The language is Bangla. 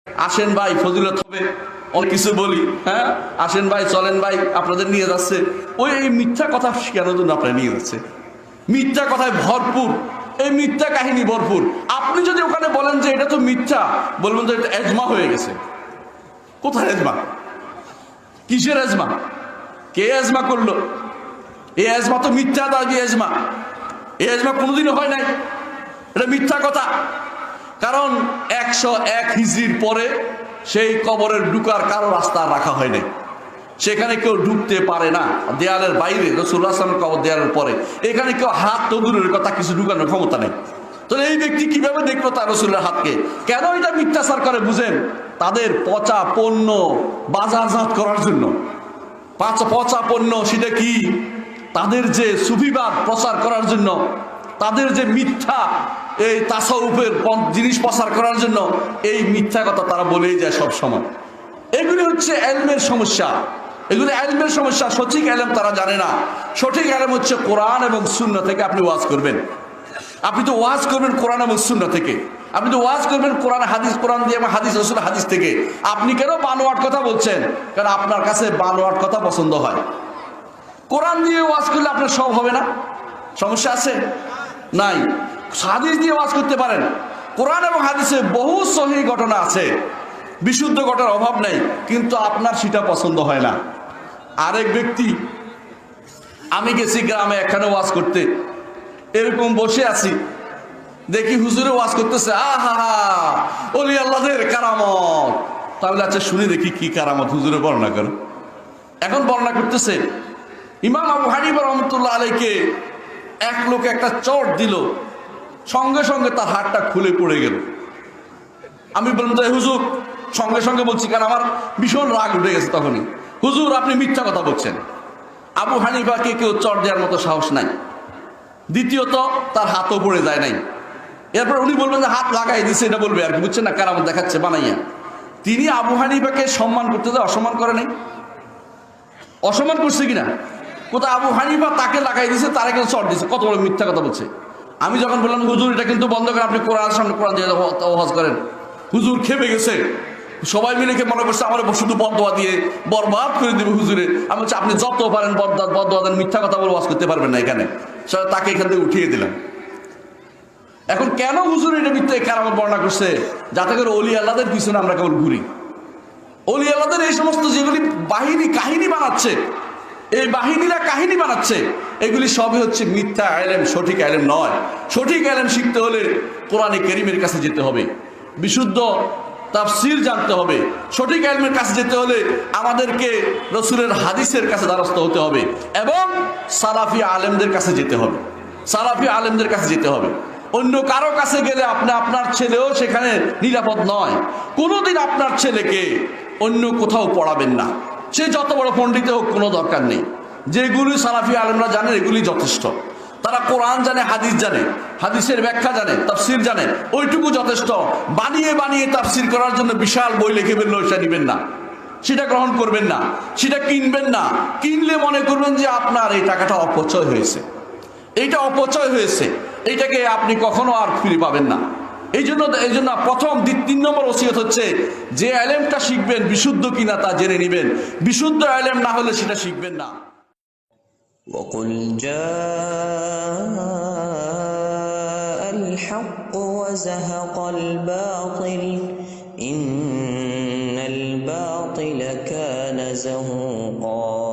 আসেন ভাই ফজিলত হবে, অনেক কিছু বলি, হ্যাঁ আসেন ভাই চলেন ভাই আপনাদের নিয়ে যাচ্ছে। ওই এই মিথ্যা কথা কেন জন্য আপনার নিয়ে যাচ্ছে? মিথ্যা কথায় ভরপুর, এই মিথ্যা কাহিনী ভরপুর। আপনি যদি ওখানে বলেন যে এটা তো মিথ্যা, বলবেন তো এটা এজমা হয়ে গেছে। কোথায় এজমা? কিসের এজমা? কে এজমা করলো? এই এজমা তো মিথ্যা দাবি এজমা। এই এজমা কোনোদিনও হয় নাই, এটা মিথ্যা কথা। কারণ 101 হিজরির পরে সেই কবরের ঢুকার কারো রাস্তা রাখা হয় নাই, সেখানে কেউ ঢুকতে পারে না। দেয়ালের বাইরে, রাসূলুল্লাহ সাল্লাল্লাহু আলাইহি ওয়াসাল্লাম কবর দেয়ালের পরে এখানে কেউ হাত তো দূরের কথা, কিছু ঢুকানোর ক্ষমতা নেই। তো এই ব্যক্তি কিভাবে দেখলো তার রাসূলের হাতকে? কেন এটা মিথ্যাচার করে বুঝেন? তাদের পচা পণ্য বাজারজাত করার জন্য। পচা পণ্য সেটা কি? তাদের যে সুফিবাদ প্রচার করার জন্য, তাদের যে মিথ্যা এই তাসাউফের জিনিস প্রচার করার জন্য এই মিথ্যা কথা তারা বলেই যায় সব সময়। এগুলি হচ্ছে ইলমের সমস্যা, এগুলি ইলমের সমস্যা। সঠিক ইলম তারা জানে না। সঠিক ইলম হচ্ছে কোরআন এবং সুন্নাহ থেকে আপনি ওয়াজ করবেন। আপনি তো ওয়াজ করবেন কোরআন এবং সুন্নাহ থেকে, আপনি তো ওয়াজ করবেন কোরআন হাদিস, কোরআন দিয়ে এবং হাদিস রাসূল হাদিস থেকে। আপনি কেন বানোয়াট কথা বলছেন? কারণ আপনার কাছে বানোয়াট কথা পছন্দ হয়। কোরআন দিয়ে ওয়াজ করলে আপনার সব হবে না? সমস্যা আছে? নাই। হাদিস দিয়ে ওয়াজ করতে পারেন। কোরআন এবং হাদিসে বহু সহিহ ঘটনা আছে, বিশুদ্ধ ঘটনার অভাব নেই, কিন্তু আপনার সেটা পছন্দ হয় না। আরেক ব্যক্তি, আমি গেছি গ্রামে এখানে ওয়াজ করতে, এরকম বসে আছি, দেখি হুজুরে ওয়াজ করতেছে, আহা ওলি আল্লাহদের কারামত। তাহলে আচ্ছা শুনে দেখি কি কারামত হুজুরে বর্ণনা করো। এখন বর্ণনা করতেছে ইমাম আবু হানিফা রাহমাতুল্লাহ আলাইহিকে এক লোক একটা চট দিল, সঙ্গে সঙ্গে তার হাতটা খুলে পড়ে গেল। আমি বললাম তো হুজুর, সঙ্গে সঙ্গে বলছি কারণ আমার ভীষণ রাগ উঠে গেছে তখনই, হুজুর আপনি মিথ্যা কথা বলছেন। আবু হানিফাকে কেউ চট দেওয়ার মতো সাহস নাই। দ্বিতীয়ত তার হাতও পড়ে যায় নাই। এরপর উনি বলবেন যে হাত লাগাই দিছে, এটা বলবে আর কি, বুঝছেন না, কারামত দেখাচ্ছে বানাইয়া। তিনি আবু হানিফাকে সম্মান করতে যায়, অসম্মান করে নাই? অসম্মান করছে কিনা? কোথায় আবু হানিফা তাকে লাগাই দিছে, তারা কিন্তু চট দিছে। কত বড় মিথ্যা কথা বলছে। আমি যখন বললাম হুজুর এটা কিন্তু বন্ধ করেন, আপনি কোরআন সামনে কোরআন দিয়ে ওয়াজ করেন, হুজুর খেপে গেছে। সবাই মিলে মনে করছে আমার শুধু বদদোয়া দিয়ে বরবাদ করে দেবে হুজুরে। আমি বলছি আপনি যত পারেন বদদোয়া দেন, মিথ্যা কথা বলে ওয়াজ করতে পারবেন না এখানে। তাকে এখান থেকে উঠিয়ে দিলাম। এখন কেন হুজুর এটা মিথ্যা কারামত বর্ণনা করছে? যাতে করে অলি আল্লাহদের পিছনে আমরা কেবল ঘুরি। অলি আল্লাহদের এই সমস্ত যেগুলি বাহিনী কাহিনী বানাচ্ছে, এই বাহিনীরা কাহিনী বানাচ্ছে, এগুলি সবই হচ্ছে মিথ্যা ইলম, সঠিক ইলম নয়। সঠিক ইলম শিখতে হলে কোরআনে কারীমের কাছে যেতে হবে, বিশুদ্ধ তাফসীর জানতে হবে। সঠিক ইলমের কাছে যেতে হলে আমাদেরকে রাসূলের হাদিসের কাছে দ্বারস্থ হতে হবে এবং সালাফি আলেমদের কাছে যেতে হবে। সালাফি আলেমদের কাছে যেতে হবে। অন্য কারো কাছে গেলে আপনার ছেলেও সেখানে নিরাপদ নয়। কোনোদিন আপনার ছেলেকে অন্য কোথাও পড়াবেন না, সে যত বড় পণ্ডিত হোক, কোনো দরকার নেই। যেগুলি সালাফি আলেমরা জানেন এগুলি যথেষ্ট। তারা কোরআন জানে, হাদিস জানে, হাদিসের ব্যাখ্যা জানে, তাফসীর জানে, ওইটুকু যথেষ্ট। বানিয়ে বানিয়ে তাফসীর করার জন্য বিশাল বই লিখে ফেললো, সেটা নেবেন না, সেটা গ্রহণ করবেন না, সেটা কিনবেন না। কিনলে মনে করবেন যে আপনার এই টাকাটা অপচয় হয়েছে, এইটা অপচয় হয়েছে, এইটাকে আপনি কখনো আর ফিরে পাবেন না। এই জন্য প্রথম 3 নম্বর ওসিয়ত হচ্ছে যে ইলমটা শিখবেন বিশুদ্ধ কিনা তা জেনে নেবেন। বিশুদ্ধ ইলম না হলে সেটা শিখবেন না। وقل جاء الحق وزهق الباطل إن الباطل كان زهوقا